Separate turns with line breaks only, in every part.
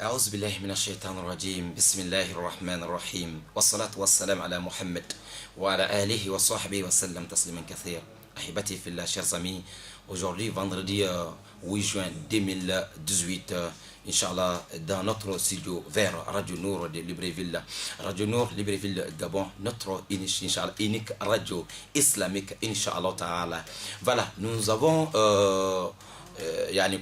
أعوذ بالله من الشيطان الرجيم بسم الله الرحمن الرحيم والصلاة والسلام على محمد وعلى آله وصحبه وسلم تسليما كثيرا. أحبتي في الله, chers amis, aujourd'hui vendredi 8 juin 2018, Inch'Allah, dans notre studio vers Radio Nour de Libreville, Radio Nour, Libreville, Gabon, notre unique radio islamique, Inch'Allah Ta'ala. Voilà, nous avons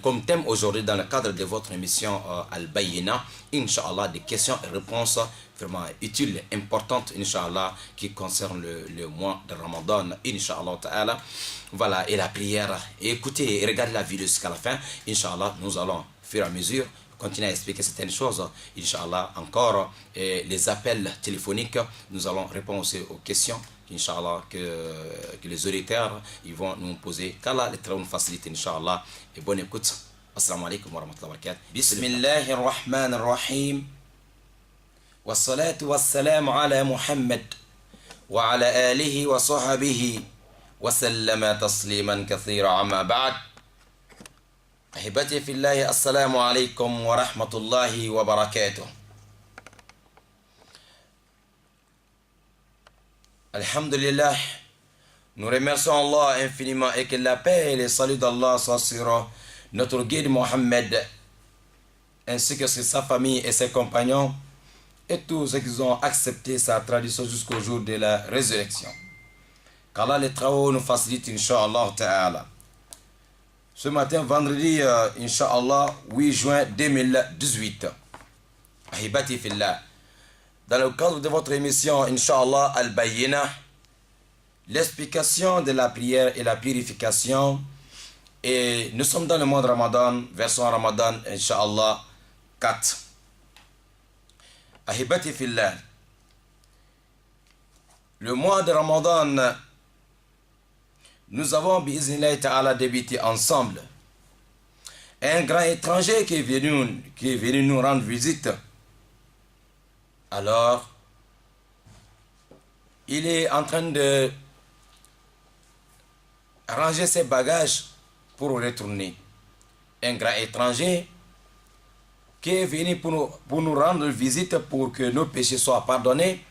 comme thème aujourd'hui dans le cadre de votre émission Al-Bayina, Inch'Allah, des questions et réponses vraiment utiles, importantes, Inch'Allah, qui concernent le mois de Ramadan, Inch'Allah Ta'ala. Voilà, et la prière. Et écoutez et regardez la vidéo jusqu'à la fin. Inch'Allah, nous allons, au fur et à mesure, continuer à expliquer certaines choses. Inch'Allah, encore les appels téléphoniques. Nous allons répondre aussi aux questions. Inch'Allah, que les auditeurs ils vont nous poser. Qu'Allah les travaux nous facilite, Inch'Allah. Et bonne écoute. Assalamu alaikum wa rahmatullahi wa barakatuh. Bismillahir Rahmanir Rahim. Wassalatu wassalamu ala Muhammad wa ala alihi wa sahbihi wa sallama tasliman kathira amma ba'd. Ahibati fillahi, assalamu alaikum wa rahmatullahi wa barakatuh. Alhamdulillah, nous remercions Allah infiniment et que la paix et le salut d'Allah soient sur notre guide Mohammed ainsi que sur sa famille et ses compagnons et tous ceux qui ont accepté sa tradition jusqu'au jour de la résurrection. Qu'Allah les travaux nous facilite, Inch'Allah Ta'ala. Ce matin, vendredi, Inch'Allah, 8 juin 2018. Ahibati fillah. Dans le cadre de votre émission, Inch'Allah, Al-Bayina, l'explication de la prière et la purification. Et nous sommes dans le mois de Ramadan, version Ramadan, Inch'Allah, 4. Ahibati fillah. Le mois de Ramadan, nous avons, bi'iznillah ta'ala, débuté ensemble. Un grand étranger qui est venu nous rendre visite. Alors, il est en train de ranger ses bagages pour retourner. Un grand étranger qui est venu pour nous rendre visite pour que nos péchés soient pardonnés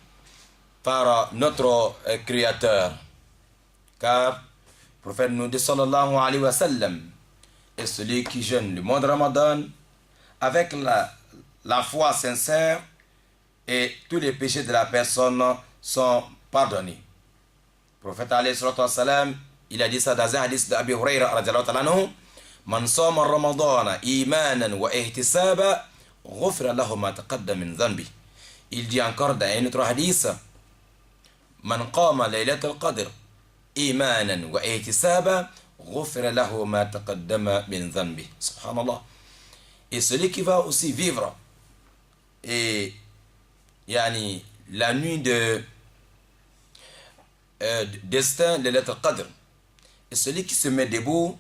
par notre Créateur. Car le prophète nous dit sallallahu alayhi wa sallam est celui qui jeûne le mois de Ramadan avec la foi sincère, et tous les péchés de la personne sont pardonnés. Le prophète alayhi salatu wa salam, il a dit ça dans un hadith d'Abi Huraira radiyallahu ta'ala anhu: Man sama Ramadana imanan wa ihtisaba ghufira lahu ma taqaddama min dhanbi. Il dit encore dans un autre hadith: Man qama laylatul qadr imanan wa ihtisaba ghufira lahu ma taqaddama min dhanbi. Subhanallah. Et celui qui va aussi vivre et la nuit de destin de l'être Qadr, et celui qui se met debout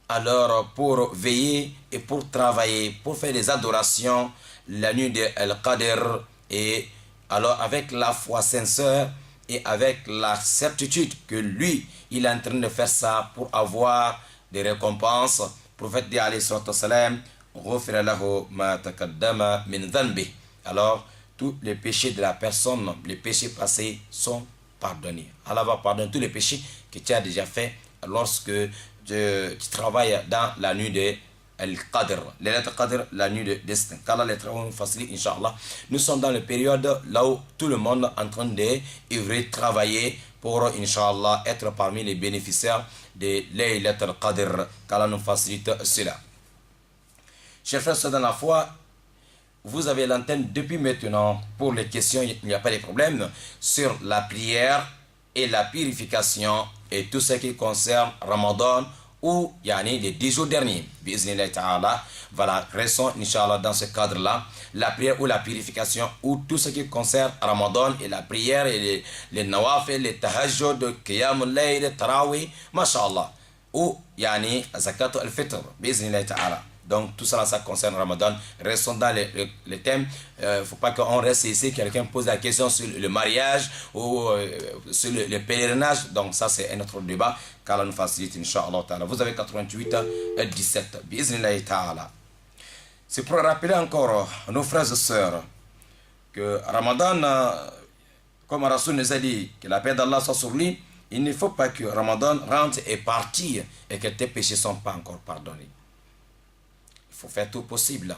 alors pour veiller et pour travailler, pour faire des adorations la nuit de Al-Qadr, et alors avec la foi sincère et avec la certitude que lui il est en train de faire ça pour avoir des récompenses. Le prophète dit alayhi salatu wassalam: ghufira lahu ma taqaddama min dhanbi. Alors tous les péchés de la personne, les péchés passés sont pardonnés. Allah va pardonner tous les péchés que tu as déjà fait lorsque tu travailles dans la nuit de Al-Qadr, la nuit de destin. Qu'Allah les travaux facilite, Inch'Allah. Nous sommes dans la période là où tout le monde est en train d'œuvrer, travailler pour, Inch'Allah, être parmi les bénéficiaires de Laylat al-Qadr. Qu'Allah nous facilite cela. Chers frères, c'est dans la foi. Vous avez l'antenne depuis maintenant pour les questions, il n'y a pas de problème, sur la prière et la purification et tout ce qui concerne Ramadan ou les 10 jours derniers. Bi'iznillah ta'ala. Voilà, restons Inch'Allah dans ce cadre-là. La prière ou la purification ou tout ce qui concerne Ramadan et la prière et les nawafil, les tahajjud, les qiyamul layl, les tarawih, masha'Allah. Ou zakat al-fitr. Bi'iznillah ta'ala. Donc tout ça, ça concerne Ramadan. Restons dans les thèmes. Il ne faut pas qu'on reste ici, quelqu'un pose la question sur le mariage ou sur le pèlerinage. Donc ça, c'est un autre débat. Qu'Allah nous facilite, Inch'Allah ta'ala. Vous avez 88 et 17. Bi'iznillah ta'ala. C'est pour rappeler encore à nos frères et sœurs que Ramadan, comme Rasoul nous a dit, que la paix d'Allah soit sur lui, il ne faut pas que Ramadan rentre et partir et que tes péchés ne sont pas encore pardonnés. Il faut faire tout possible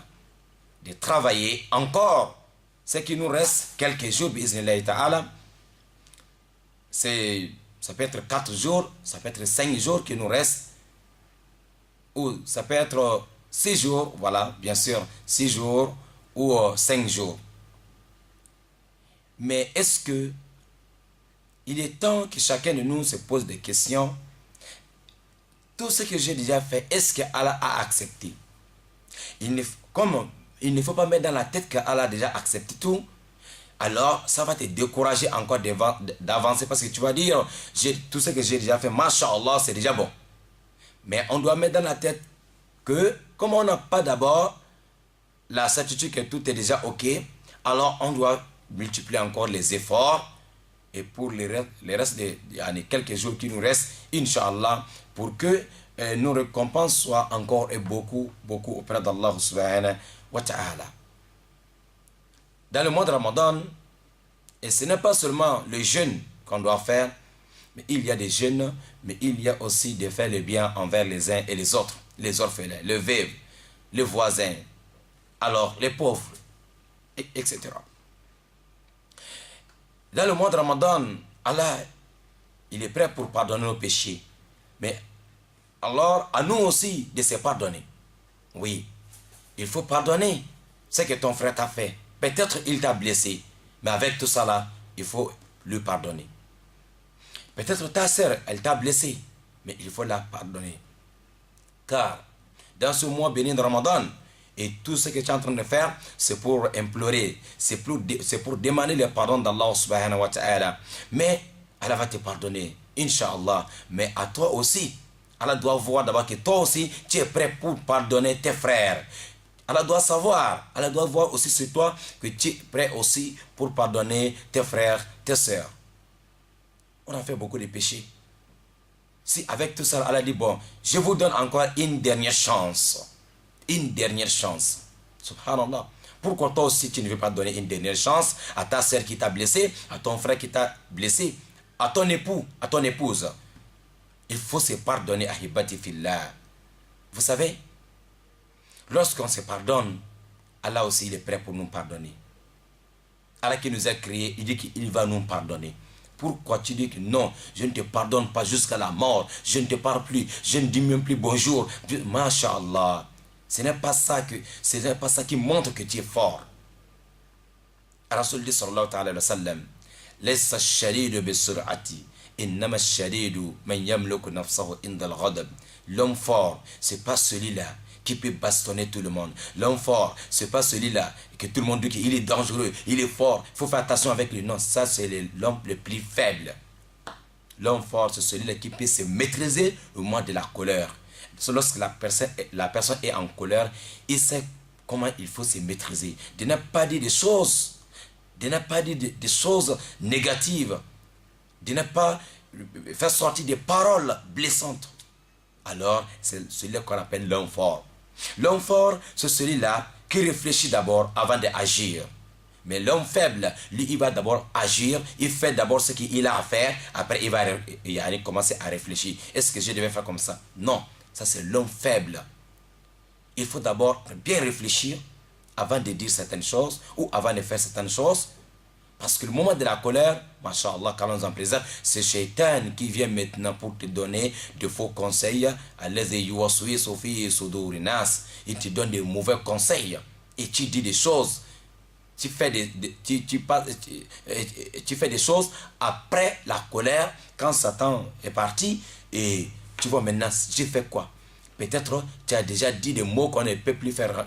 de travailler encore ce qui nous reste quelques jours, bismillah ta'ala. Ça peut être 4 jours, ça peut être 5 jours qui nous restent, ou ça peut être 6 jours, voilà, bien sûr, 6 jours ou 5 jours. Mais est-ce que il est temps que chacun de nous se pose des questions? Tout ce que j'ai déjà fait, est-ce que Allah a accepté? Il ne faut pas mettre dans la tête qu'Allah a déjà accepté tout. Alors, ça va te décourager encore d'avancer parce que tu vas dire, tout ce que j'ai déjà fait, Masha'Allah, c'est déjà bon. Mais on doit mettre dans la tête que, comme on n'a pas d'abord la certitude que tout est déjà OK, alors on doit multiplier encore les efforts. Et pour les restes des quelques jours qui nous restent, Inch'Allah, pour que nos récompenses soient encore et beaucoup auprès d'Allah subhanahu wa ta'ala. Dans le mois de Ramadan, et ce n'est pas seulement le jeûne qu'on doit faire, mais il y a des jeûnes, mais il y a aussi de faire le bien envers les uns et les autres, les orphelins, les veuves, les voisins, alors les pauvres, etc. Dans le mois de Ramadan, Allah, il est prêt pour pardonner nos péchés. Mais alors, à nous aussi de se pardonner. Oui, il faut pardonner ce que ton frère t'a fait. Peut-être il t'a blessé, mais avec tout ça là, il faut lui pardonner. Peut-être ta sœur, elle t'a blessé, mais il faut la pardonner. Car dans ce mois béni de Ramadan, et tout ce que tu es en train de faire, c'est pour implorer, c'est pour demander le pardon d'Allah subhanahu wa ta'ala. Mais Allah va te pardonner, Inch'Allah. Mais à toi aussi, Allah doit voir d'abord que toi aussi, tu es prêt pour pardonner tes frères. Allah doit savoir, Allah doit voir aussi sur toi que tu es prêt aussi pour pardonner tes frères, tes sœurs. On a fait beaucoup de péchés. Si avec tout ça, Allah dit, bon, je vous donne encore une dernière chance. Une dernière chance. Subhanallah. Pourquoi toi aussi tu ne veux pas donner une dernière chance à ta sœur qui t'a blessé, à ton frère qui t'a blessé, à ton époux, à ton épouse? Il faut se pardonner, ahibati fillah. Vous savez, lorsqu'on se pardonne, Allah aussi il est prêt pour nous pardonner. Allah qui nous a créés, il dit qu'il va nous pardonner. Pourquoi tu dis que non, je ne te pardonne pas jusqu'à la mort, je ne te parle plus, je ne dis même plus bonjour. Masha'Allah. Ce n'est pas ça qui montre que tu es fort. Rasul dit sallallahu alayhi wa sallam, laysa ash-shadidu bis-sur'ati, innama ash-shadidu man yamliku nafsahu inda al-ghadab. L'homme fort, c'est pas celui-là qui peut bastonner tout le monde. L'homme fort, c'est pas celui-là que tout le monde dit qu'il est dangereux, il est fort, il faut faire attention avec lui. Non, ça c'est l'homme le plus faible. L'homme fort, c'est celui-là qui peut se maîtriser au moment de la colère. Lorsque la personne est en colère, il sait comment il faut se maîtriser. De ne pas dire des choses, des choses négatives, de ne pas faire sortir des paroles blessantes. Alors, c'est celui qu'on appelle l'homme fort. L'homme fort, c'est celui-là qui réfléchit d'abord avant d'agir. Mais l'homme faible, lui, il va d'abord agir, il fait d'abord ce qu'il a à faire, après il va commencer à réfléchir. Est-ce que je devais faire comme ça? Non. Ça, c'est l'homme faible. Il faut d'abord bien réfléchir avant de dire certaines choses ou avant de faire certaines choses. Parce que le moment de la colère, Masha'Allah, quand on en présente, c'est Shaitan qui vient maintenant pour te donner de faux conseils. Il te donne des mauvais conseils. Et tu dis des choses. Tu fais des choses après la colère, quand Satan est parti et tu vois maintenant, j'ai fait quoi? Peut-être tu as déjà dit des mots qu'on ne peut plus faire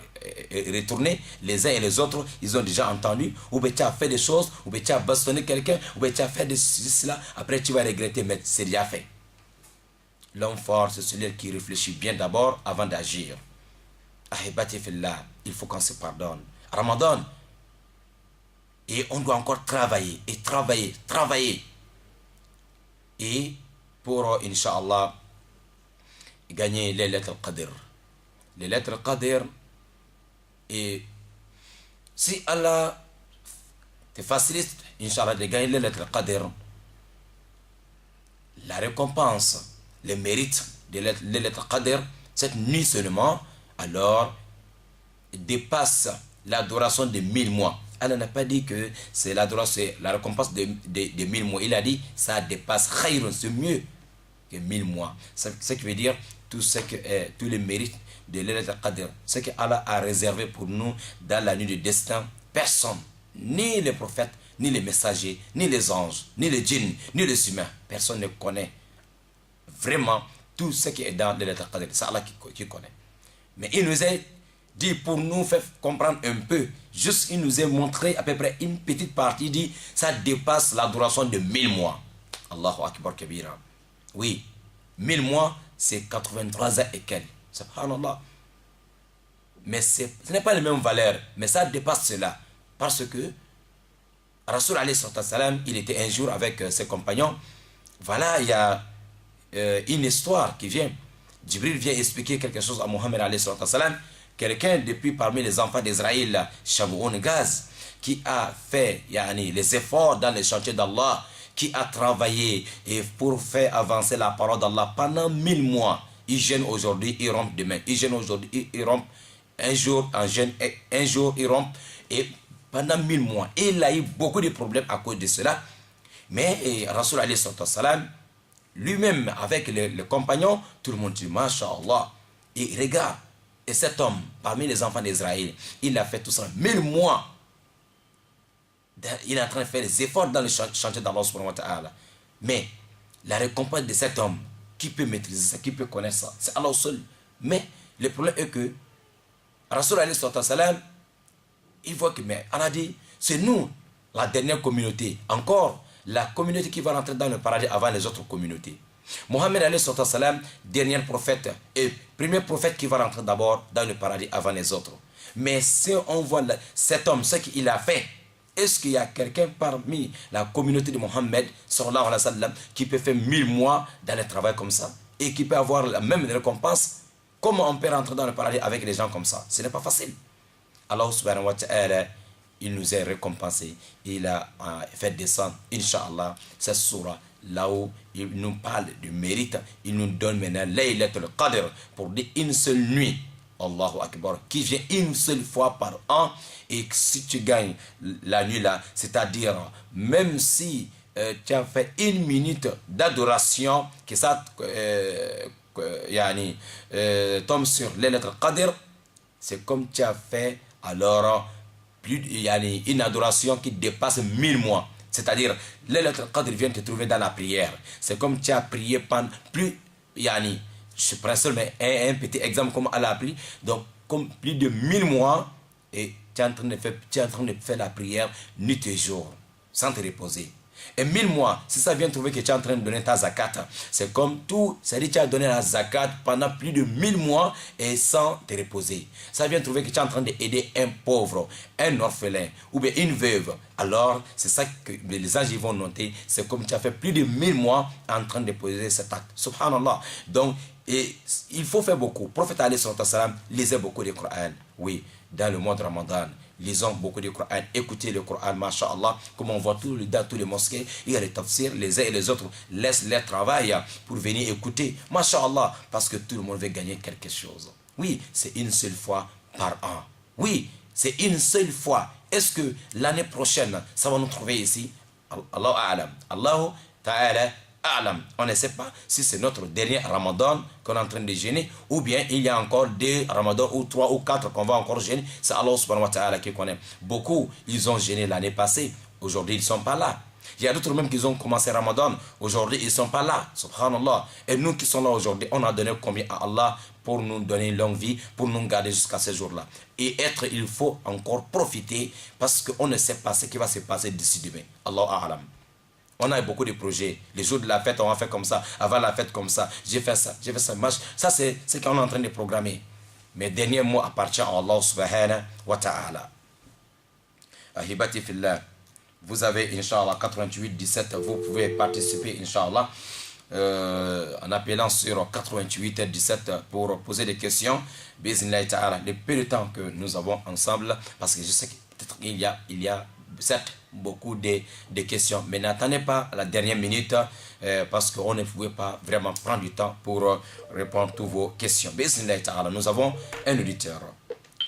retourner. Les uns et les autres, ils ont déjà entendu. Ou bien tu as fait des choses, ou bien tu as bastonné quelqu'un, ou bien tu as fait cela. Après tu vas regretter, mais c'est déjà fait. L'homme fort, c'est celui qui réfléchit bien d'abord avant d'agir. Ahibati fillah, il faut qu'on se pardonne. Ramadan. Et on doit encore travailler, et travailler. Et pour, Inch'Allah, gagner les lettres Qadr. Les lettres Qadr, Et si Allah te facilite, Inch'Allah, de gagner Laylatul Qadr, la récompense, le mérite de Laylatul Qadr, cette nuit seulement, alors dépasse l'adoration de 1000 mois. Allah n'a pas dit que c'est l'adoration, c'est la récompense de 1000 mois. Il a dit ça dépasse khayrun, c'est mieux que 1000 mois. Ce qui veut dire tout ce que tous les mérites de Laylatul Qadr, ce que Allah a réservé pour nous dans la nuit de destin, personne, ni les prophètes, ni les messagers, ni les anges, ni les djinns, ni les humains, personne ne connaît vraiment tout ce qui est dans Laylatul Qadr. C'est Allah qui connaît. Mais il nous a dit, pour nous faire comprendre un peu, juste il nous a montré à peu près une petite partie, il dit ça dépasse l'adoration de 1000 mois. Allahu Akbar Kabira. Oui, 1000 mois, c'est 83 ans et quelques. Subhanallah. Mais ce n'est pas les mêmes valeurs, mais ça dépasse cela. Parce que Rasoul alayhi salam, il était un jour avec ses compagnons. Voilà, il y a une histoire qui vient. Jibril vient expliquer quelque chose à Mohammed alayhi salam. Quelqu'un depuis parmi les enfants d'Israël, Shamoun Gaz, qui a fait les efforts dans les chantiers d'Allah, qui a travaillé et pour faire avancer la parole d'Allah pendant 1000 mois. Il jeûne aujourd'hui, il rompt demain. Il jeûne aujourd'hui, il rompt un jour, en jeûne, un jour, il rompt. Et pendant 1000 mois. Et il a eu beaucoup de problèmes à cause de cela. Mais Rasoul alayhi salam, lui-même, avec les compagnons, tout le monde dit, Masha'Allah. Et regarde, et cet homme, parmi les enfants d'Israël, il a fait tout ça 1000 mois. Il est en train de faire des efforts dans le chantier d'Allah subhanahu wa ta'ala. Mais la récompense de cet homme, qui peut maîtriser ça, qui peut connaître ça, c'est Allah seul. Mais le problème est que Rasoul alayhi salam, il voit que, mais Allah dit, c'est nous, la dernière communauté. Encore, la communauté qui va rentrer dans le paradis avant les autres communautés. Mohammed alayhi salam, dernier prophète et premier prophète qui va rentrer d'abord dans le paradis avant les autres. Mais si on voit cet homme, ce qu'il a fait, est-ce qu'il y a quelqu'un parmi la communauté de Mohammed sallallahu alayhi wa sallam qui peut faire 1000 mois dans le travail comme ça et qui peut avoir la même récompense? Comment on peut rentrer dans le paradis avec des gens comme ça? Ce n'est pas facile. Allah subhanahu wa ta'ala, il nous a récompensé. Il a fait descendre, Inch'Allah, cette surah, là où il nous parle du mérite. Il nous donne maintenant Laylatul Qadr pour dire une seule nuit. Allahu Akbar, qui vient une seule fois par an. Et si tu gagnes la nuit là, c'est-à-dire même si tu as fait une minute d'adoration, que ça tombe sur Laylatul Qadr, c'est comme tu as fait alors il y a une adoration qui dépasse 1000 mois. C'est-à-dire, Laylatul Qadr vient te trouver dans la prière. C'est comme tu as prié pendant plus, je prends seulement un petit exemple comme Allah a pris, donc comme plus de 1000 mois, et tu es en train de faire la prière nuit et jour, sans te reposer. Et 1000 mois, si ça vient trouver que tu es en train de donner ta zakat, c'est comme tout, c'est-à-dire que tu as donné la zakat pendant plus de 1000 mois et sans te reposer. Ça vient trouver que tu es en train d'aider un pauvre, un orphelin ou bien une veuve. Alors, c'est ça que les anges vont noter. C'est comme tu as fait plus de 1000 mois en train de poser cet acte. Subhanallah. Donc, il faut faire beaucoup. Le prophète alayhi salam lisait beaucoup de Coran. Oui, dans le mois de Ramadan. Lisons beaucoup de Coran, écoutez le Coran, masha'Allah, comme on voit dans tous les mosquées, il y a les tafsirs, les uns et les autres laissent leur travail pour venir écouter, masha'Allah, parce que tout le monde veut gagner quelque chose. Oui, c'est une seule fois par an. Oui, c'est une seule fois. Est-ce que l'année prochaine, ça va nous trouver ici? Allahu a'lam. Allahu ta'ala a'lam. On ne sait pas si c'est notre dernier Ramadan qu'on est en train de jeûner ou bien il y a encore 2 Ramadans ou 3 ou 4 qu'on va encore jeûner. C'est Allah subhanahu wa ta'ala qui connaît. Beaucoup, ils ont jeûné l'année passée. Aujourd'hui, ils ne sont pas là. Il y a d'autres même qui ont commencé Ramadan. Aujourd'hui, ils ne sont pas là. Subhanallah. Et nous qui sommes là aujourd'hui, on a donné combien à Allah pour nous donner une longue vie, pour nous garder jusqu'à ce jour-là. Et il faut encore profiter parce qu'on ne sait pas ce qui va se passer d'ici demain. Allah a'lam. On a beaucoup de projets. Les jours de la fête, on va faire comme ça. Avant la fête, comme ça. J'ai fait ça. J'ai fait ça. Ça, c'est ce qu'on est en train de programmer. Mais dernier mot appartient à Allah subhanahu wa ta'ala. Ahibati fillah. Vous avez, Inch'Allah, 88 17. Vous pouvez participer, Inch'Allah. en appelant sur 88 17 pour poser des questions. Bismillah ta'ala, le peu de temps que nous avons ensemble, parce que je sais que peut-être il y a certes beaucoup de questions, mais n'attendez pas à la dernière minute parce qu'on ne pouvait pas vraiment prendre du temps pour répondre à toutes vos questions. Bismillah ta'ala, nous avons un auditeur.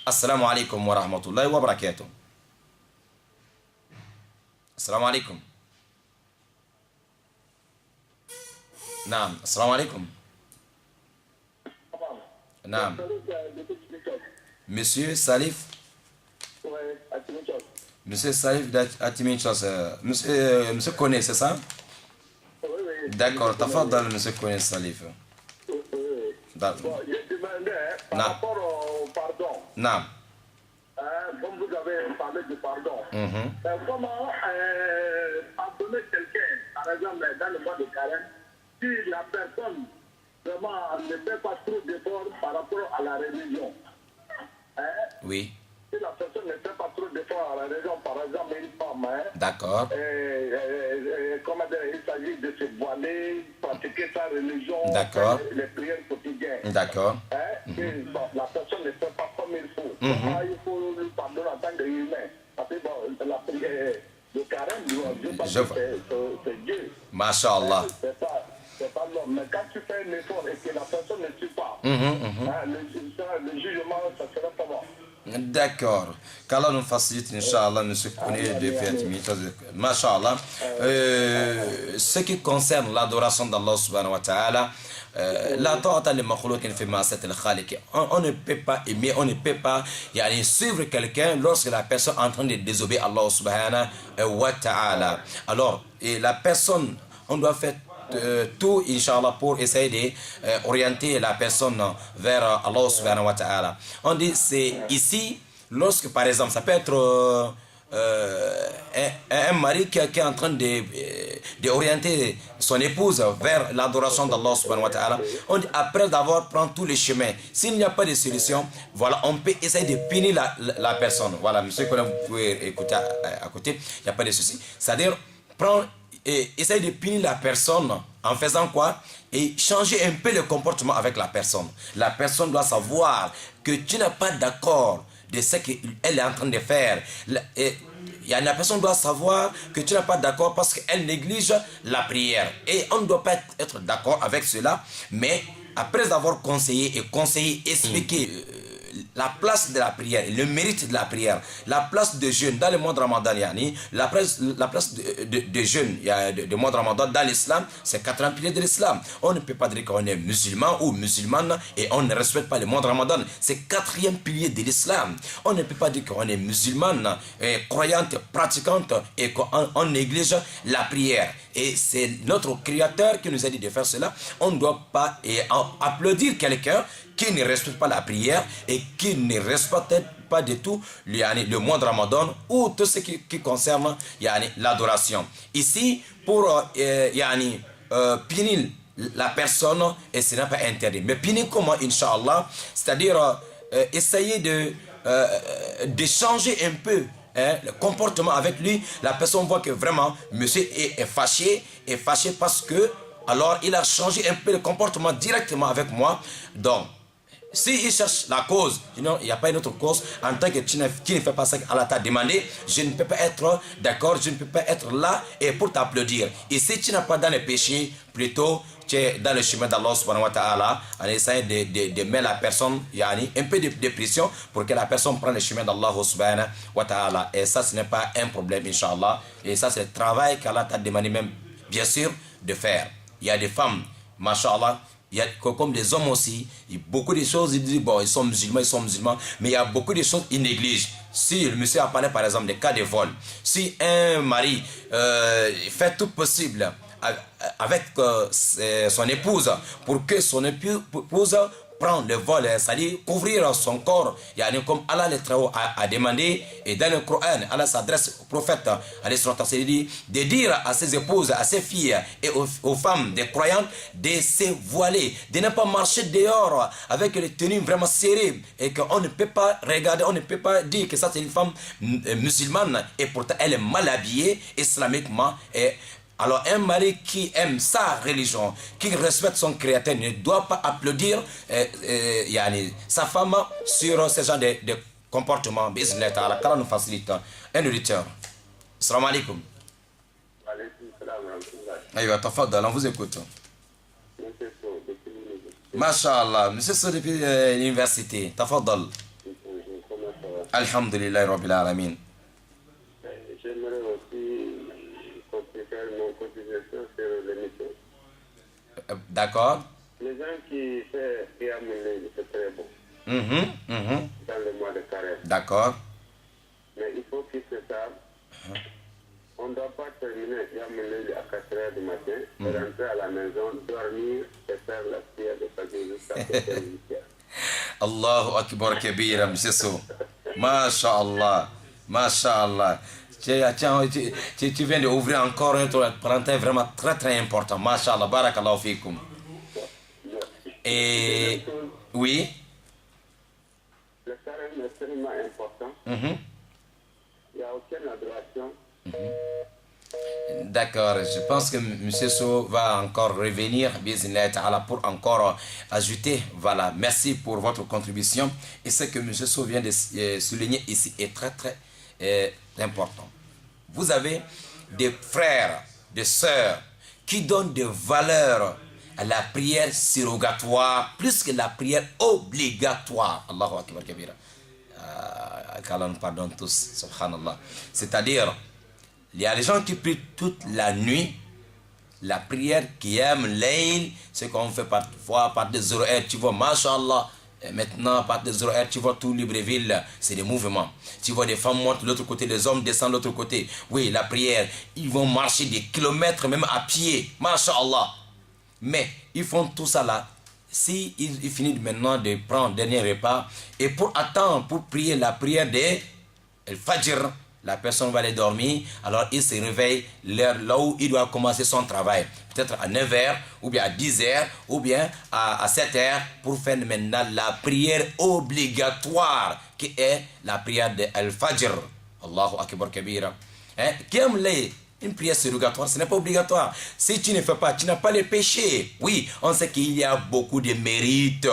Assalamu alaikum wa rahmatullahi wa barakatuh. Assalamu alaikum. Naam, assalamu alaikum. Naam. Monsieur Salif. Monsieur Salif d'Atiminchos. Monsieur Kone, c'est ça? D'accord, tafadal, monsieur Kone Salif.
Bon, je demandais par rapport au pardon.
Naam.
Comme vous avez parlé du pardon, comment pardonner quelqu'un, par exemple dans le mois de carême, si la personne vraiment ne fait pas trop d'efforts par rapport à la religion?
Oui.
Si la personne ne fait pas trop d'efforts à la religion, par exemple une femme,
d'accord.
Comment dire, il s'agit de se voiler, pratiquer sa religion,
d'accord.
Les prières quotidiennes.
D'accord.
La personne ne fait pas comme il faut. Il faut lui pardonner en tant qu'humain. Parce que la prière, le carême, c'est Dieu.
Masha'Allah.
C'est pas l'homme. Mais quand tu fais un effort et que la personne ne suit pas, le jugement, ça sera pas bon.
D'accord. Qu'Allah nous facilite, Inch'Allah, monsieur connaît de faire Masha'Allah. Ce qui concerne l'adoration d'Allah subhanahu wa ta'ala, la ta'ata li makhloukin fi ma'asat al-khaliq. On ne peut pas aimer, on ne peut pas suivre quelqu'un lorsque la personne est en train de désobéir à Allah subhanahu wa ta'ala. Alors, la personne, on doit faire tout, Inch'Allah, pour essayer d'orienter la personne vers Allah subhanahu wa ta'ala. On dit, c'est ici, lorsque par exemple, ça peut être un mari qui est en train d'orienter son épouse vers l'adoration d'Allah subhanahu wa ta'ala. On dit, après avoir pris tous les chemins, s'il n'y a pas de solution, voilà, on peut essayer de punir la personne. Voilà, monsieur, vous pouvez écouter à côté, il n'y a pas de souci. C'est-à-dire, prendre et essayer de punir la personne en faisant quoi? Et changer un peu le comportement avec la personne. La personne doit savoir que tu n'es pas d'accord de ce qu'elle est en train de faire. La personne doit savoir que tu n'es pas d'accord parce qu'elle néglige la prière. Et on ne doit pas être d'accord avec cela, mais après avoir conseillé, expliqué la place de la prière, le mérite de la prière, la place de jeûne dans le mois de Ramadan, la place de jeûne du mois de Ramadan dans l'islam, c'est 80 piliers de l'islam. On ne peut pas dire qu'on est musulman ou musulmane et on ne respecte pas le mois de Ramadan. C'est 4e pilier de l'islam. On ne peut pas dire qu'on est musulmane, croyante, pratiquante et qu'on néglige la prière. Et c'est notre Créateur qui nous a dit de faire cela. On ne doit pas applaudir quelqu'un qui ne respecte pas la prière et qui ne respecte pas du tout le mois de Ramadan ou tout ce qui concerne l'adoration. Ici, pour punir la personne, et ce n'est pas interdit. Mais punir comment, Inch'Allah? C'est-à-dire essayer de changer un peu le comportement avec lui. La personne voit que vraiment, monsieur est fâché parce que, alors il a changé un peu le comportement directement avec moi. Donc, s'il cherche la cause, il n'y a pas une autre cause, en tant que tu ne fais pas ça qu'Allah t'a demandé, je ne peux pas être d'accord, je ne peux pas être là et pour t'applaudir. Et si tu n'es pas dans le péché, plutôt tu es dans le chemin d'Allah subhanahu wa ta'ala, en essayant de mettre la personne, un peu de pression pour que la personne prenne le chemin d'Allah subhanahu wa ta'ala. Et ça, ce n'est pas un problème, Inch'Allah. Et ça, c'est le travail qu'Allah t'a demandé même, bien sûr, de faire. Il y a des femmes, Masha'Allah, il y a, comme des hommes aussi, il y a beaucoup de choses, ils disent, bon, ils sont musulmans, mais il y a beaucoup de choses qu'ils négligent. Si le monsieur a parlé par exemple des cas de vol, si un mari fait tout possible avec son épouse pour que son épouse prendre le vol, c'est-à-dire couvrir son corps, comme Allah a demandé, et dans le Coran, Allah s'adresse au prophète, de dire à ses épouses, à ses filles et aux femmes des croyantes de se voiler, de ne pas marcher dehors avec les tenues vraiment serrées, et qu'on ne peut pas regarder, on ne peut pas dire que ça c'est une femme musulmane, et pourtant elle est mal habillée islamiquement, et Alors un mari qui aime sa religion, qui respecte son créateur, ne doit pas applaudir sa femme sur ce genre de comportement. Bismillah ta'ala, qu'Allah nous facilite. Un auditeur. Assalamu alaikum. Aïwa, tafadal, on vous écoute. Masha'Allah, monsieur Sow depuis l'université. Tafadal. Alhamdulillah, Rabbil Alamin.
J'aimerais aussi faire mon contribution sur l'émission.
D'accord.
Les gens qui font Qiyam al-Layl, c'est très bon. Dans le mois de carême.
D'accord.
Mais il faut qu'ils se savent. On ne doit pas terminer Qiyam al-Layl à 4 h du matin, rentrer à la maison, dormir et faire la prière de Fajr jusqu'à 7 h.
Allahu Akbar Kabira, monsieur Sow. Masha'Allah. Masha'Allah. Tu viens d'ouvrir encore un parenthèse vraiment très très important. Masha'Allah. Barakallahu fikum. Et oui.
Le carême est extrêmement important. Il n'y a aucune adoration.
D'accord, je pense que M. Sow va encore revenir pour encore ajouter. Voilà, merci pour votre contribution. Et ce que M. Sow vient de souligner ici est très très important. Vous avez des frères, des sœurs qui donnent de valeur à la prière surrogatoire plus que la prière obligatoire. Allahu Akbar Kabira. Qu'Allah nous pardonne tous, subhanallah. C'est-à-dire, il y a des gens qui prient toute la nuit. La prière Qiyam al-Layl, ce qu'on fait parfois à partir de 0 heure, tu vois, mashallah. Maintenant, à partir de 0 heure, tu vois tout Libreville, c'est des mouvements. Tu vois des femmes montent de l'autre côté, les hommes descendent de l'autre côté. Oui, la prière, ils vont marcher des kilomètres, même à pied, mashallah. Mais ils font tout ça là. Si ils finissent maintenant de prendre le dernier repas, et pour attendre, pour prier la prière de Fajr, la personne va aller dormir, alors il se réveille là où il doit commencer son travail. Peut-être à 9 h, ou bien à 10 h, ou bien à 7 h, pour faire maintenant la prière obligatoire, qui est la prière de Al-Fajr. Allahu Akbar Kabira. Qiyam al-Layl, une prière surrogatoire, ce n'est pas obligatoire. Si tu ne fais pas, tu n'as pas le péché. Oui, on sait qu'il y a beaucoup de mérites.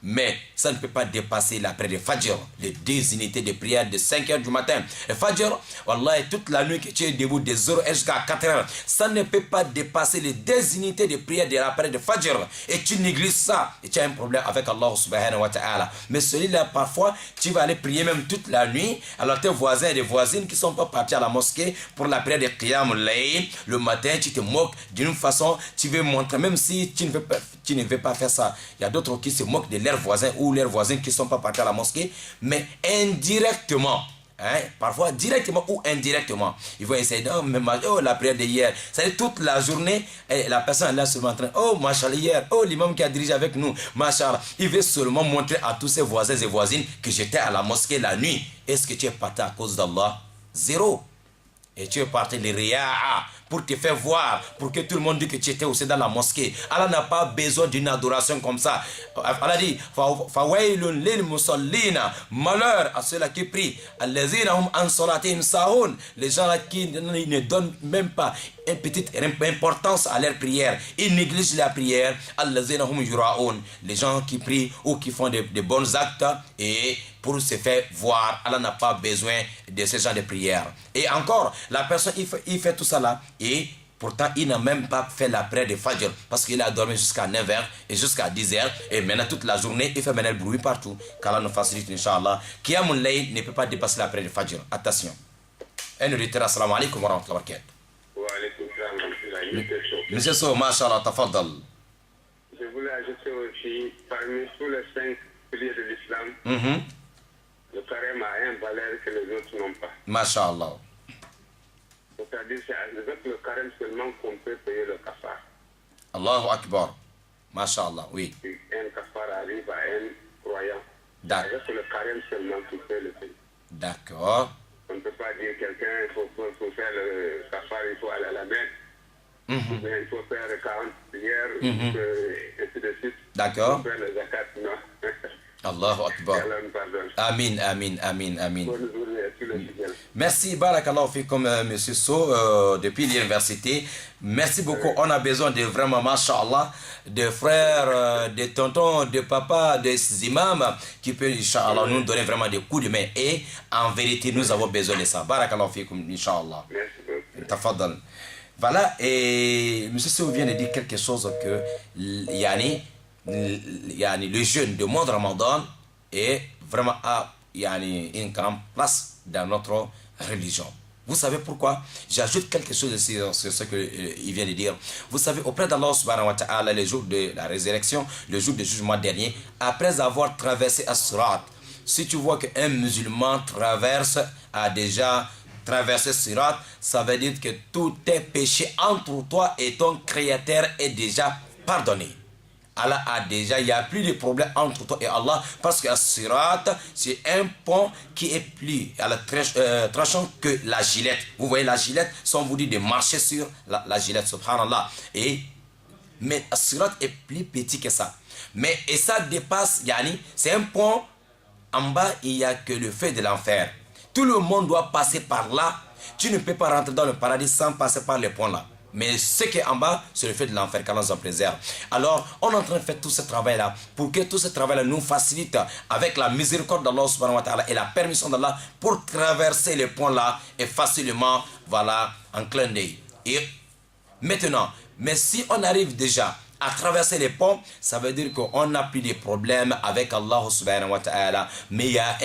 Mais ça ne peut pas dépasser la prière de Fajr, les 2 unités de prière de 5 h du matin. Et Fajr, Wallah, toute la nuit que tu es debout de 0 h jusqu'à 4 h, ça ne peut pas dépasser les 2 unités de prière de la prière de Fajr. Et tu négliges ça, et tu as un problème avec Allah subhanahu wa ta'ala. Mais celui-là, parfois, tu vas aller prier même toute la nuit. Alors tes voisins et des voisines qui ne sont pas partis à la mosquée pour la prière de Qiyam al-Layl, le matin, tu te moques d'une façon, tu veux montrer, même si tu ne veux pas faire ça. Il y a d'autres qui se moquent de leurs voisins ou leurs voisins qui ne sont pas partis à la mosquée, mais indirectement, parfois directement ou indirectement, ils vont essayer de la prière de hier. C'est-à-dire toute la journée, la personne est là seulement en train, oh machallah hier, oh l'imam qui a dirigé avec nous, machallah. Il veut seulement montrer à tous ses voisins et voisines que j'étais à la mosquée la nuit. Est-ce que tu es parti à cause d'Allah? Zéro. Et tu es parti les riya'a pour te faire voir, pour que tout le monde dise que tu étais aussi dans la mosquée. Allah n'a pas besoin d'une adoration comme ça. Allah dit fawailun lil musallina, malheur à ceux-là qui prient, allazina hum an salatihim sahun, les gens là qui ne donnent même pas une petite importance à leur prière, ils négligent la prière. Allazina hum yura'un, les gens qui prient ou qui font de bons actes et pour se faire voir. Allah n'a pas besoin de ce genre de prière. Et encore, la personne, il fait tout ça là, et pourtant, il n'a même pas fait la prière de Fajr, parce qu'il a dormi jusqu'à 9 h et jusqu'à 10 h, et maintenant toute la journée, il fait maintenant le bruit partout. Qu'Allah nous facilite, Inch'Allah. Qiyam al-Layl ne peut pas dépasser la prière de Fajr. Attention. Un auditeur, assalamu alaikum wa rahmatullahi wa barakatuh.
Wa alaykum salam.
Monsieur Sow, mashallah, tafadal.
Je voulais ajouter aussi, parmi tous les 5 piliers de l'islam, le carême a une valeur que les autres n'ont pas.
Masha'Allah.
C'est-à-dire c'est avec le carême seulement qu'on peut payer le kafar.
Allahu Akbar. Masha'Allah, oui.
Un kafar arrive à un croyant.
D'accord.
Avec le carême seulement qu'on peut le payer.
D'accord.
On ne peut pas dire quelqu'un, il faut faire le kafar, il faut aller à la Mecque. Il faut faire 40 prières, et ainsi de suite.
D'accord.
Il faut faire le zakat, non.
Allahu Akbar.
Allah nous pardonne.
Amin, amin, amin, amin.
Bonne journée à tous les fidèles.
Merci, Barakallahu fikum, monsieur So, depuis l'université. Merci beaucoup. On a besoin de vraiment, mashallah, de frères, de tontons, de papas, des imams qui peuvent, Inch'Allah, nous donner vraiment des coups de main. Et en vérité, nous avons besoin de ça. Barakallahu fikum, Inch'Allah.
Merci beaucoup.
Tafaddal. Voilà, et monsieur So vient de dire quelque chose que, yani, le jeûne de mois de Ramadan est vraiment à une grande place dans notre religion. Vous savez pourquoi? J'ajoute quelque chose sur ce qu'il vient de dire. Vous savez, auprès d'Allah subhanahu wa ta'ala, le jour de la résurrection, le jour du jugement dernier, après avoir traversé As-Sirat, si tu vois qu'un musulman a déjà traversé Sirat, ça veut dire que tous tes péchés entre toi et ton Créateur est déjà pardonné. Allah a déjà, il n'y a plus de problème entre toi et Allah, parce que Sirat, c'est un pont qui est plus tranchant que la gilette. Vous voyez la gilette, sans vous dire de marcher sur la gilette, subhanallah. Mais Sirat est plus petit que ça. Et ça dépasse, c'est un pont, en bas, il n'y a que le feu de l'enfer. Tout le monde doit passer par là. Tu ne peux pas rentrer dans le paradis sans passer par les ponts là. Mais ce qui est en bas, c'est le fait de l'enfer, qu'Allah nous en préserve. Alors, on est en train de faire tout ce travail-là pour que tout ce travail-là nous facilite avec la miséricorde d'Allah subhanahu wa ta'ala et la permission d'Allah pour traverser les ponts-là et facilement, voilà, en clin d'œil. Et maintenant, mais si on arrive déjà à traverser les ponts, ça veut dire qu'on n'a plus de problèmes avec Allah subhanahu wa ta'ala. Mais il y a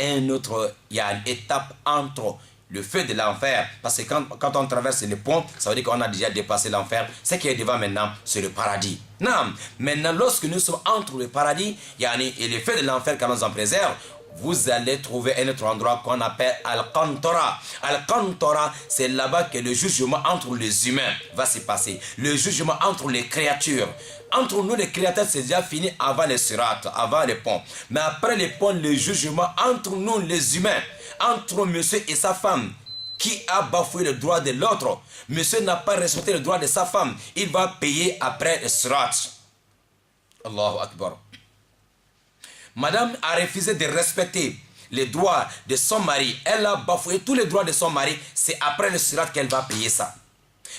une étape entre le feu de l'enfer, parce que quand on traverse les ponts, ça veut dire qu'on a déjà dépassé l'enfer. Ce qui est devant maintenant, c'est le paradis. Non, maintenant lorsque nous sommes entre le paradis et le feu de l'enfer, quand on en préserve, vous allez trouver un autre endroit qu'on appelle Al-Qantora. Al-Qantora, c'est là-bas que le jugement entre les humains va se passer. Le jugement entre les créatures. Entre nous, les créateurs, c'est déjà fini avant les sirats, avant les ponts. Mais après les ponts, le jugement entre nous, les humains, entre monsieur et sa femme, qui a bafoué le droit de l'autre. Monsieur n'a pas respecté le droit de sa femme. Il va payer après le sirat. Allahu Akbar. Madame a refusé de respecter les droits de son mari. Elle a bafoué tous les droits de son mari. C'est après le sirat qu'elle va payer ça.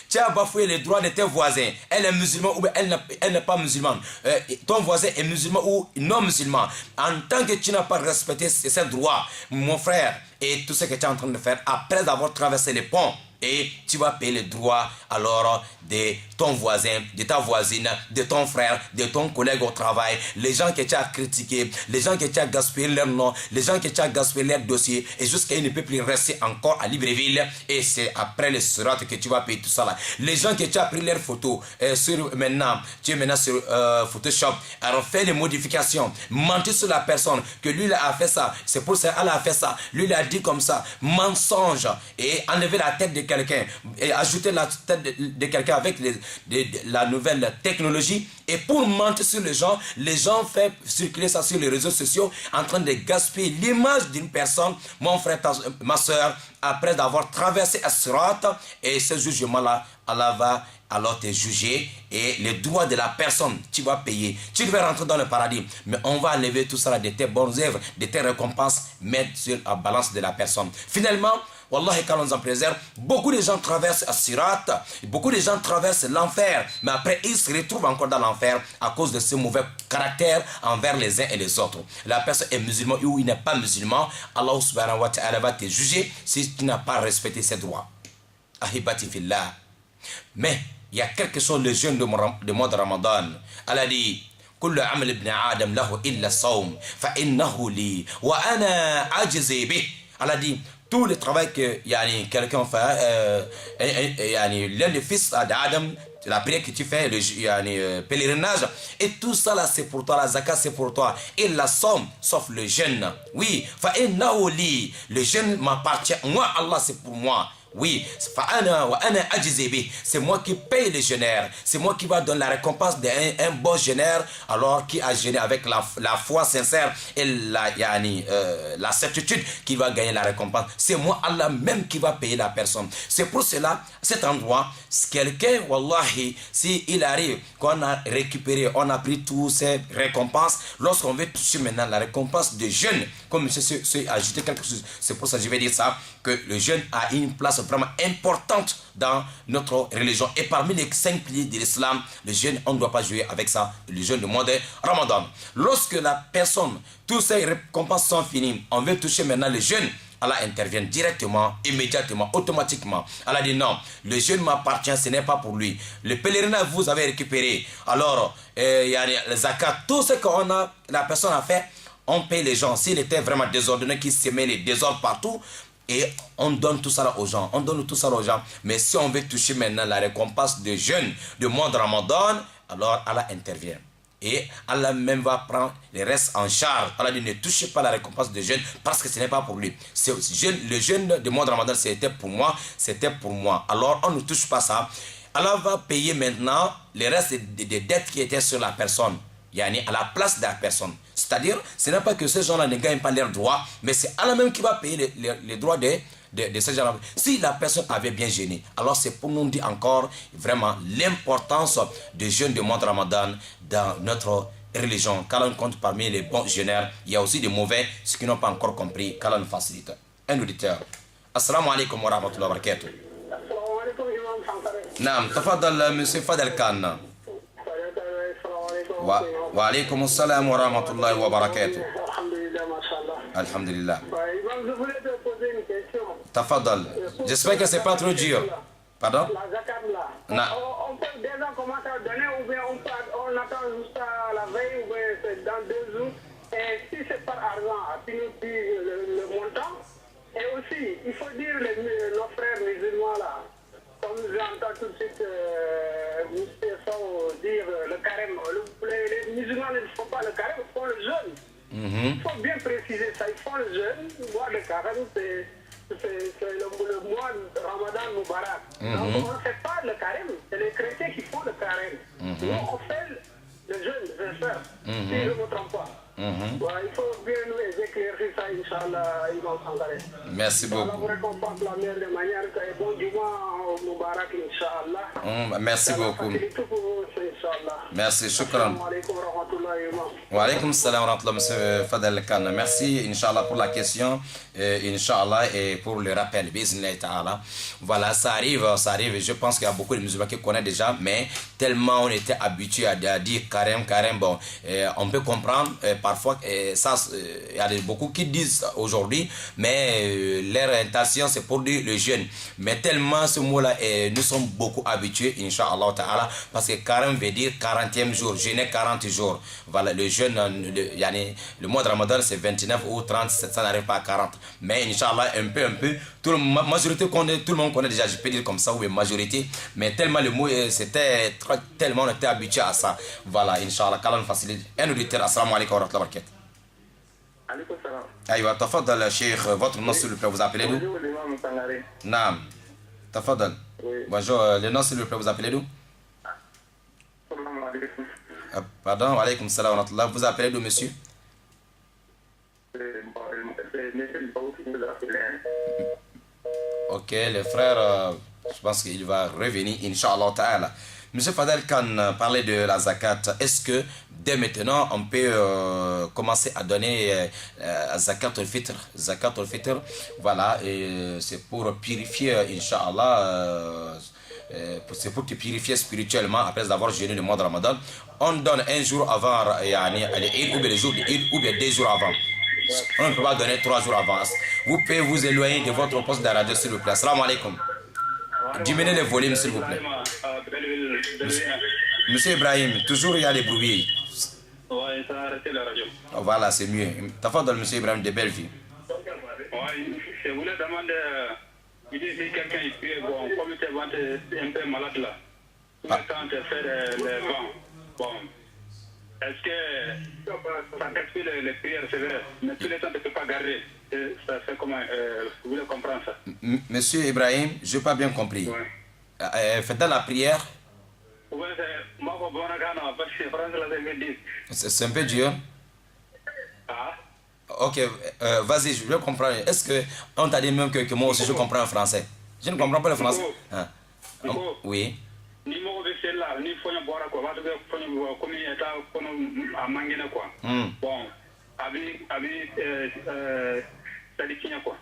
Tu as bafoué les droits de tes voisins. Elle est musulmane ou elle n'est pas musulmane. Ton voisin est musulman ou non musulman. En tant que tu n'as pas respecté ces droits, mon frère, et tout ce que tu es en train de faire, après avoir traversé les ponts, et tu vas payer les droits alors de ton voisin, de ta voisine, de ton frère, de ton collègue au travail, les gens que tu as critiqués, les gens que tu as gaspillé leur nom, les gens que tu as gaspillé leur dossier, et jusqu'à il ne peut plus rester encore à Libreville, et c'est après le sirat que tu vas payer tout ça là. Les gens que tu as pris leurs photos, tu es maintenant sur Photoshop, alors fais les modifications, mentir sur la personne, que lui a fait ça, c'est pour ça qu'elle a fait ça, lui il a dit comme ça, mensonge, et enlever la tête de quelqu'un et ajouter la tête de quelqu'un avec la nouvelle technologie, et pour mentir sur les gens font circuler ça sur les réseaux sociaux en train de gaspiller l'image d'une personne. Mon frère, ma soeur, après avoir traversé As-Sirat, et ce jugement-là, Allah va alors te juger, et les droits de la personne, tu vas payer. Tu vas rentrer dans le paradis, mais on va enlever tout ça de tes bonnes œuvres, de tes récompenses, mettre sur la balance de la personne. Finalement, Wallahi, quand on nous en préserve, beaucoup de gens traversent As-Sirat, beaucoup de gens traversent l'enfer, mais après ils se retrouvent encore dans l'enfer à cause de ce mauvais caractère envers les uns et les autres. La personne est musulman ou il n'est pas musulman, Allah subhanahu wa ta'ala va te juger si tu n'as pas respecté ses droits. Ahibati fillah. Mais il y a quelque chose, le jeûne de mois de Ramadan. Allah dit: كل عمل ابن آدم له إلا الصوم فإنه لي وأنا أجزي به. Allah dit: tout le travail que quelqu'un fait, l'un des fils d'Adam, la prière que tu fais, le pèlerinage, et tout ça là c'est pour toi, la zakat c'est pour toi, et la somme, sauf le jeûne. Oui, le jeûne m'appartient, moi Allah c'est pour moi. Oui, c'est moi qui paye les jeûneurs. C'est moi qui va donner la récompense d'un bon jeûneur, alors qui a jeûné avec la foi sincère et la certitude qu'il va gagner la récompense. C'est moi, Allah même, qui va payer la personne. C'est pour cela, cet endroit, quelqu'un, wallahi, s'il arrive, qu'on a récupéré, on a pris toutes ces récompenses, lorsqu'on veut toucher maintenant la récompense de jeûne, comme M. a ajouté quelque chose, c'est pour ça que je vais dire ça, que le jeûne a une place vraiment importante dans notre religion. Et parmi les 5 piliers de l'islam, le jeûne, on ne doit pas jouer avec ça, le jeûne du mois de Ramadan. Lorsque la personne, toutes ces récompenses sont finies, on veut toucher maintenant le jeûne, Allah intervient directement, immédiatement, automatiquement. Allah dit non, le jeûne m'appartient, ce n'est pas pour lui. Le pèlerinage, vous avez récupéré. Alors, il y a le zakat, tout ce que la personne a fait, on paye les gens. S'il était vraiment désordonné, qui semait les désordres partout, et on donne tout ça aux gens. On donne tout ça aux gens. Mais si on veut toucher maintenant la récompense de jeûne du mois de Ramadan, alors Allah intervient. Et Allah même va prendre les restes en charge. Allah dit ne touchez pas la récompense de jeûne parce que ce n'est pas pour lui. Le jeûne du mois de Ramadan, c'était pour moi, c'était pour moi. Alors on ne touche pas ça. Allah va payer maintenant les restes des dettes qui étaient sur la personne. Yani à la place de la personne. C'est-à-dire, ce n'est pas que ces gens-là ne gagnent pas leurs droits, mais c'est Allah même qui va payer les droits de ces gens-là. Si la personne avait bien jeûné, alors c'est pour nous dire encore vraiment l'importance du jeûne du mois de Ramadan dans notre religion. Qu'Allah compte parmi les bons jeûneurs, il y a aussi des mauvais, ceux qui n'ont pas encore compris, qu'Allah nous facilite. Un auditeur. Assalamu alaikum wa rahmatullahi wa barakatuh.
Assalamu alaikum, Imam Sankare.
Naam, tafadal, monsieur Fadel Khan. Wa alaikum assalam wa rahmatullahi wa barakatuh.
Alhamdulillah, mashallah.
Alhamdulillah.
Imam, je voulais te poser une question.
Tafadal. J'espère que c'est pas trop dur. Pardon?
La zakat là. On peut déjà commencer à donner ou bien on attend jusqu'à la veille ou bien c'est dans 2 jours. Et si c'est par argent, tu nous dis le montant. Et aussi, il faut dire nos frères musulmans là. Comme j'entends tout de suite dire le carême. Les musulmans ne font pas le carême, ils font le jeûne. Il faut bien préciser ça. Ils font le jeûne. Le mois de carême, c'est le mois de Ramadan Moubarak. Donc on ne fait pas le carême. C'est les chrétiens qui font le carême. Nous, on fait le jeûne, j'espère. Si je ne me trompe pas. Il faut bien nous éclaircir ça, Inch'Allah, Imam Sankare.
Merci beaucoup.
On vous récompense la meilleure des manières. Et bon Juma Moubarak, Inch'Allah.
Merci beaucoup. Merci, shukran. Wa alaikum salam wa rahmatullah, monsieur Fadel Khan. Merci, Inch'Allah, pour la question, Inch'Allah, et pour le rappel, bismillah ta'ala. Voilà, ça arrive, je pense qu'il y a beaucoup de musulmans qui connaissent déjà, mais tellement on était habitué à dire carême, bon, on peut comprendre, parfois, ça, il y a beaucoup qui disent aujourd'hui, mais leur intention, c'est pour dire le jeûne. Mais tellement ce mot-là, nous sommes beaucoup habitués, Inch'Allah ta'ala, parce que carême veut dire 40e jour, jeûner 40 jours. Voilà, le jeûne, le mois de Ramadan, c'est 29 ou 30, ça n'arrive pas à 40. Mais Inch'Allah, un peu, tout le monde connaît déjà, je peux dire comme ça, oui, majorité, mais tellement le mot, c'était tellement on était habitué à ça. Voilà, Inch'Allah, qu'Allah nous facilite. Un auditeur, assalamu alaikum wa rahmatullahi wa barakatuh.
Alaikum salam.
Aïwa, tafadal, Cheikh, votre nom s'il vous plaît, vous appelez d'où?
Bonjour, l'imam Sangare.
Naam, tafadal.
Oui.
Bonjour, le nom s'il vous plaît, vous appelez d'où?
Salam alaikum.
Pardon, wa alaikum salam wa rahmatullah, vous appelez d'où, monsieur? Ok, les frères, je pense qu'il va revenir, Inch'Allah ta'ala. Monsieur Fadel Khan parlait de la zakat. Est-ce que dès maintenant on peut commencer à donner zakat al-fitr? Zakat al-fitr, voilà, c'est pour purifier, Inch'Allah, c'est pour te purifier spirituellement après avoir jeûné le mois de Ramadan. On donne un jour avant, ou bien le jour de Eid, ou bien 2 jours avant. On ne peut pas donner 3 jours avant. Vous pouvez vous éloigner de votre poste de radio, s'il vous plaît. Assalamu alaikum. Diminuez le volume, s'il vous plaît. Monsieur Ibrahim, toujours il y a des bruits.
Oui, ça a arrêté la radio.
Oh, voilà, c'est mieux. T'as fait dans le monsieur Ibrahim de belle vie.
Oui, je voulais demander, si quelqu'un est plus bon, comme tu es un peu malade là, quand tu fais les vents, bon,
Est-ce que ça gaspille les prières, c'est vrai, mais tous les temps, tu ne peux pas garder. Ça fait comment vous voulez comprendre ça?
Monsieur Ibrahim, je n'ai pas bien compris.
Ouais.
Faites dans la prière.
Ouais, moi, parce que français, là, c'est dire.
C'est un peu dur.
Ah.
Ok, vas-y, je veux comprendre. Est-ce qu'on t'a dit même que moi aussi je comprends le français? Je ne comprends pas le français. Ah. Oui.
Ni mo be sella ni fonya bora ko ba be fonya ko mi eta ko no amangena quoi. Bon, abi ça dit quoi.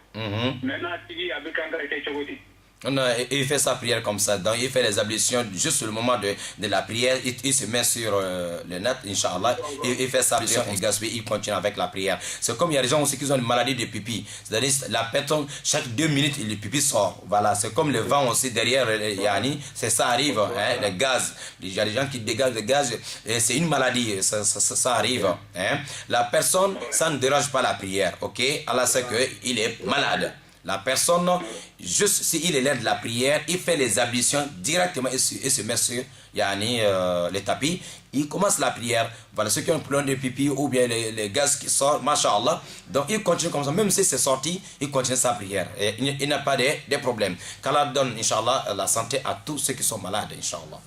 Maintenant tigi abi kanga ete chogoti.
Non, il fait sa prière comme ça. Donc, il fait les ablutions juste au moment de la prière. Il se met sur le net, Inch'Allah. Il fait sa prière, il gaspille, il continue avec la prière. C'est comme il y a des gens aussi qui ont une maladie de pipi. C'est-à-dire, la personne, chaque 2 minutes, le pipi sort. Voilà, c'est comme le vent aussi derrière Yani. C'est ça arrive, hein, le gaz. Il y a des gens qui dégagent le gaz. C'est une maladie, ça arrive. Hein. La personne, ça ne dérange pas la prière, ok? Allah sait qu'il est malade. La personne, juste s'il élève de la prière, il fait les ablutions directement et se met sur les tapis. Il commence la prière. Voilà, ceux qui ont un problème de pipi ou bien les gaz qui sortent, masha'Allah. Donc il continue comme ça. Même si c'est sorti, il continue sa prière. Et il n'a pas de problème. Qu'Allah donne, Inch'Allah, la santé à tous ceux qui sont malades, Inch'Allah.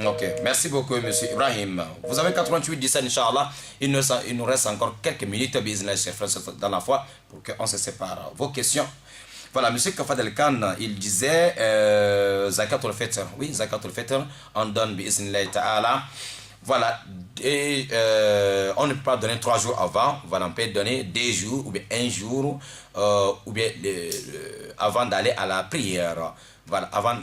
Ok, merci beaucoup, monsieur Ibrahim. Vous avez 88 17, Inch'Allah. Il nous reste encore quelques minutes, business, chers frères, dans la foi, pour qu'on se sépare. Vos questions. Voilà, monsieur Kafad El-Khan, il disait Zakat al-Fitr. Oui, Zakat al-Fitr, on donne, bi'iznillahi ta'ala. Voilà, et, on ne peut pas donner 3 jours avant. Voilà, on peut donner 2 jours, ou bien 1 jour, ou bien avant d'aller à la prière. Voilà, avant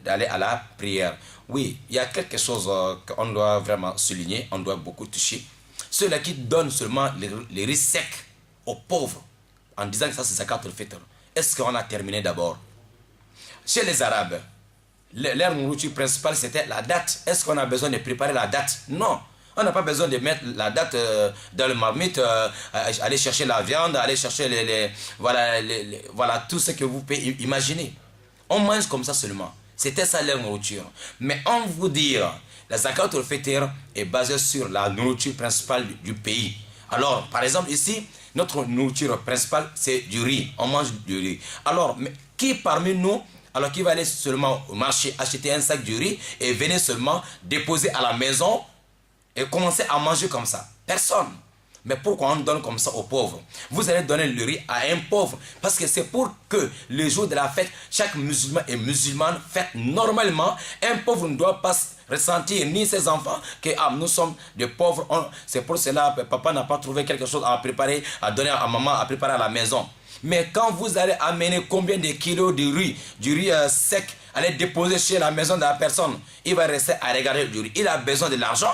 d'aller à la prière. Oui, il y a quelque chose qu'on doit vraiment souligner, on doit beaucoup toucher. Ceux-là qui donnent seulement les riz secs aux pauvres, en disant que ça c'est Zakat al-Fitr. Est-ce qu'on a terminé d'abord? Chez les Arabes, leur nourriture principale c'était la date. Est-ce qu'on a besoin de préparer la date? Non. On n'a pas besoin de mettre la date dans le marmite, aller chercher la viande, aller chercher voilà tout ce que vous pouvez imaginer. On mange comme ça seulement. C'était ça leur nourriture. Mais on vous dire, la Zakat al-Fitr est basée sur la nourriture principale du pays. Alors, par exemple, ici, notre nourriture principale, c'est du riz. On mange du riz. Alors, mais qui parmi nous, alors qui va aller seulement au marché acheter un sac de riz et venir seulement déposer à la maison et commencer à manger comme ça? Personne. Mais pourquoi on donne comme ça aux pauvres? Vous allez donner le riz à un pauvre. Parce que c'est pour que le jour de la fête, chaque musulman et musulmane fête normalement. Un pauvre ne doit pas ressentir, ni ses enfants, que nous sommes des pauvres. C'est pour cela que papa n'a pas trouvé quelque chose à préparer, à donner à maman, à préparer à la maison. Mais quand vous allez amener combien de kilos de riz, du riz sec, aller déposer chez la maison de la personne, il va rester à regarder le riz. Il a besoin de l'argent.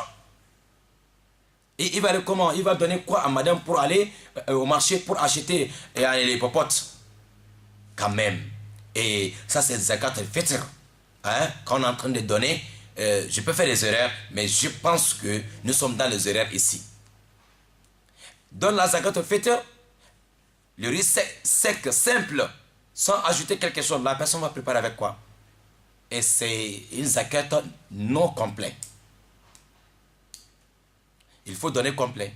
Et il va comment? Il va donner quoi à madame pour aller au marché pour acheter les popotes? Quand même. Et ça c'est Zakat al-Fitr. Hein? Qu'on est en train de donner. Je peux faire des erreurs, mais je pense que nous sommes dans les erreurs ici. Donne la Zakat al-Fitr, le riz sec, simple, sans ajouter quelque chose. La personne va préparer avec quoi? Et c'est une Zakat non complète. Il faut donner complet.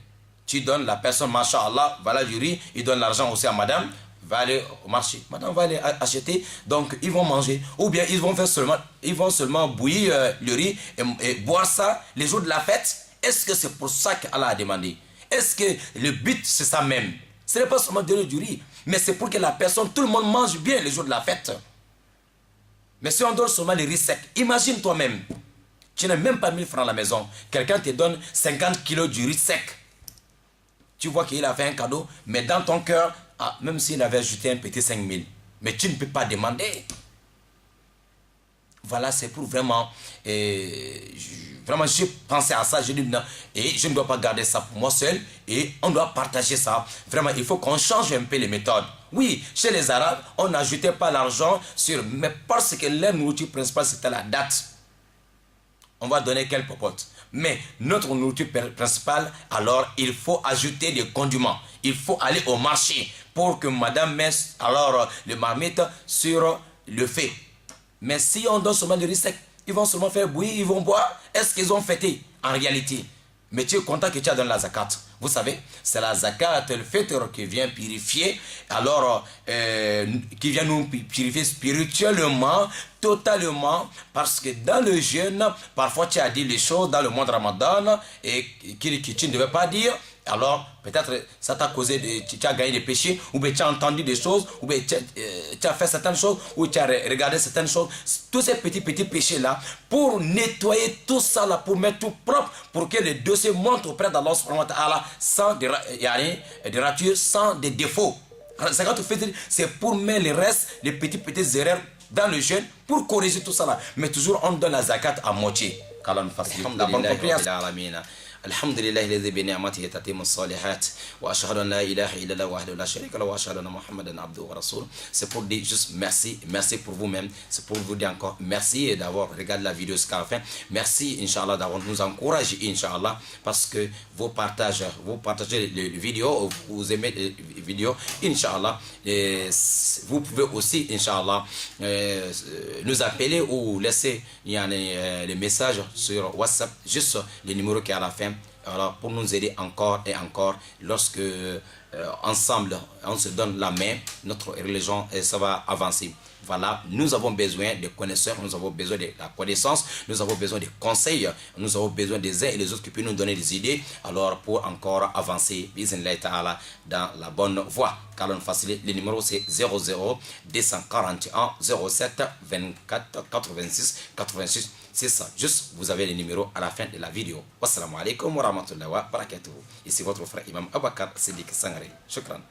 Tu donnes la personne, masha'Allah, voilà du riz, il donne l'argent aussi à madame, va aller au marché. Madame va aller acheter, donc ils vont manger. Ou bien ils vont seulement bouillir le riz et boire ça les jours de la fête. Est-ce que c'est pour ça qu'Allah a demandé? Est-ce que le but c'est ça même? Ce n'est pas seulement donner du riz, mais c'est pour que la personne, tout le monde mange bien les jours de la fête. Mais si on donne seulement le riz sec, imagine toi-même. Tu n'as même pas 1000 francs à la maison. Quelqu'un te donne 50 kilos de riz sec. Tu vois qu'il a fait un cadeau, mais dans ton cœur, même s'il avait ajouté un petit 5000, mais tu ne peux pas demander. Voilà, c'est pour vraiment... vraiment, j'ai pensé à ça, je dis non, et je ne dois pas garder ça pour moi seul, et on doit partager ça. Vraiment, il faut qu'on change un peu les méthodes. Oui, chez les Arabes, on n'ajoutait pas l'argent mais parce que leur nourriture principale, c'était la date. On va donner quelle popote. Mais notre nourriture principale, alors il faut ajouter des condiments. Il faut aller au marché pour que madame mette alors le marmite sur le feu. Mais si on donne seulement le riz sec, ils vont seulement faire bouillir, ils vont boire. Est-ce qu'ils ont fêté? en réalité. Mais tu es content que tu as donné la zakat. Vous savez, c'est la zakat, le fêteur qui vient purifier, alors qui vient nous purifier spirituellement, totalement, parce que dans le jeûne, parfois tu as dit les choses dans le mois de Ramadan et que tu ne devais pas dire. Alors, peut-être ça t'a causé, tu as gagné des péchés, ou bien tu as entendu des choses, ou bien tu as fait certaines choses, ou tu as regardé certaines choses. Tous ces petits péchés-là, pour nettoyer tout ça, là, pour mettre tout propre, pour que le dossier monte auprès d'Allah subhanahu wa ta'ala sans des ratures, sans des défauts. C'est pour mettre les restes, les petites erreurs dans le jeûne, pour corriger tout ça là. Mais toujours on donne la zakat à moitié. Qu'Allah nous facilite la bonne compréhension. الحمد لله الذي بنعمته تتم الصالحات واشهد ان لا اله الا الله وحده لا شريك له واشهد ان محمدا عبده ورسوله. C'est pour dire juste merci pour vous-même, c'est pour vous dire encore merci d'avoir regardé la vidéo jusqu'à la fin. Merci Inch'Allah d'avoir nous encouragé Inch'Allah, parce que vous partagez les vidéos, vous aimez les vidéos Inch'Allah. Vous pouvez aussi Inch'Allah nous appeler ou laisser les messages sur WhatsApp, juste le numéro qui est à la fin. Alors, pour nous aider encore et encore, lorsque ensemble on se donne la main, notre religion ça va avancer. Voilà, nous avons besoin de connaisseurs, nous avons besoin de la connaissance, nous avons besoin de conseils, nous avons besoin des uns et les autres qui peuvent nous donner des idées, alors pour encore avancer dans la bonne voie. Car on facilite, le numéro c'est 00 241 07 24 86 86. C'est ça, juste vous avez les numéros à la fin de la vidéo. Wassalamu alaikum wa rahmatullahi wa barakatuhu. Ici votre frère Imam Abakar Siddiq Sangare. Shukran.